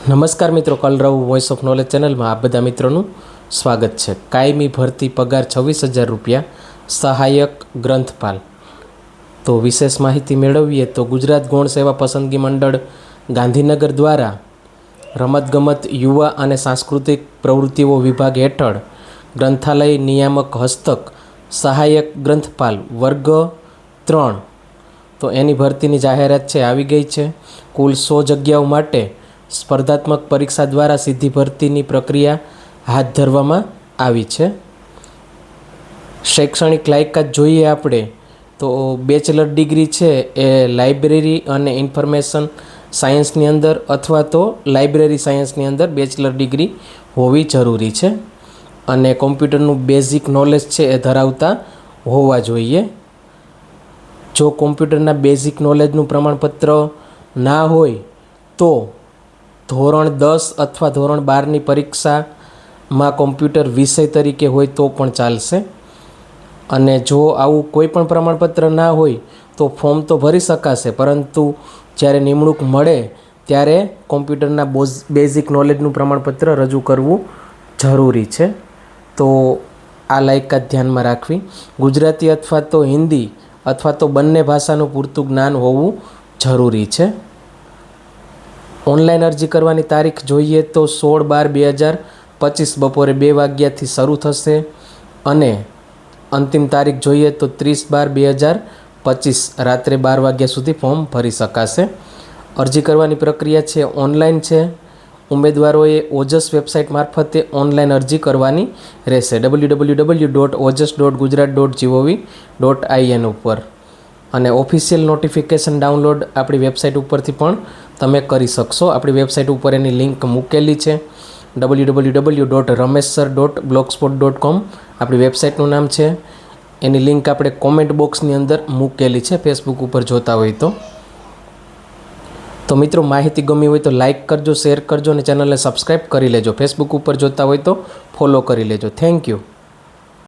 નમસ્કાર મિત્રો, કલરવ voice of knowledge ચેનલમાં આપ બધા મિત્રોનું સ્વાગત છે। કાયમી ભરતી પગાર 26,000 રૂપિયા, સહાયક ગ્રંથપાલ। તો વિશેષ માહિતી મેળવીએ તો ગુજરાત ગૌણ સેવા પસંદગી મંડળ ગાંધીનગર દ્વારા રમતગમત, યુવા અને સાંસ્કૃતિક પ્રવૃત્તિઓ વિભાગ હેઠળ ગ્રંથાલય નિયામક હસ્તક સહાયક ગ્રંથપાલ વર્ગ 3 તો એની ભરતીની જાહેરાત છે આવી ગઈ છે। કુલ 100 જગ્યાઓ માટે સ્પર્ધાત્મક પરીક્ષા દ્વારા સીધી ભરતીની પ્રક્રિયા હાથ ધરવામાં આવી છે। શૈક્ષણિક લાયકાત જોઈએ આપણે તો બેચલર ડિગ્રી છે એ લાઇબ્રેરી અને ઇન્ફોર્મેશન સાયન્સની અંદર અથવા તો લાઇબ્રેરી સાયન્સની અંદર બેચલર ડિગ્રી હોવી જરૂરી છે અને કોમ્પ્યુટરનું બેઝિક નોલેજ છે એ ધરાવતા હોવા જોઈએ। જો કોમ્પ્યુટરના બેઝિક નોલેજનું પ્રમાણપત્ર ના હોય તો ધોરણ 10 અથવા ધોરણ 12ની પરીક્ષામાં કોમ્પ્યુટર વિષય તરીકે હોય તો પણ ચાલશે। અને જો આવું કોઈ પણ પ્રમાણપત્ર ના હોય તો ફોર્મ તો ભરી શકાશે, પરંતુ જ્યારે નિમણૂક મળે ત્યારે કોમ્પ્યુટરના બેઝિક નોલેજનું પ્રમાણપત્ર રજૂ કરવું જરૂરી છે। તો આ લાયકાત ધ્યાનમાં રાખવી। ગુજરાતી અથવા તો હિન્દી અથવા તો બંને ભાષાનું પૂરતું જ્ઞાન હોવું જરૂરી છે। ઓનલાઈન અરજી કરવાની તારીખ જોઈએ તો 16/12/2025 બપોરે 2 વાગ્યાથી શરૂ થશે અને અંતિમ તારીખ જોઈએ તો 30/12/2025 રાત્રે 12 વાગ્યા સુધી ફોર્મ ભરી શકાશે। અરજી કરવાની પ્રક્રિયા છે ઓનલાઈન છે। ઉમેદવારોએ ઓજસ વેબસાઇટ મારફતે ઓનલાઈન અરજી કરવાની રહેશે www.ojas.gujarat.gov.in ઉપર, અને ઓફિશિયલ નોટિફિકેશન ડાઉનલોડ આપણી વેબસાઇટ ઉપરથી પણ તમે કરી શકશો। આપણી વેબસાઇટ ઉપર એની લિંક મૂકેલી છે www.rameshsir.blogspot.com આપણી વેબસાઇટનું નામ છે। એની લિંક આપણે કોમેન્ટ બોક્સની અંદર મૂકેલી છે ફેસબુક ઉપર જોતા હોય તો મિત્રો માહિતી ગમી હોય તો લાઇક કરજો, શેર કરજો અને ચેનલને સબસ્ક્રાઈબ કરી લેજો। ફેસબુક ઉપર જોતા હોય તો ફોલો કરી લેજો। Thank you.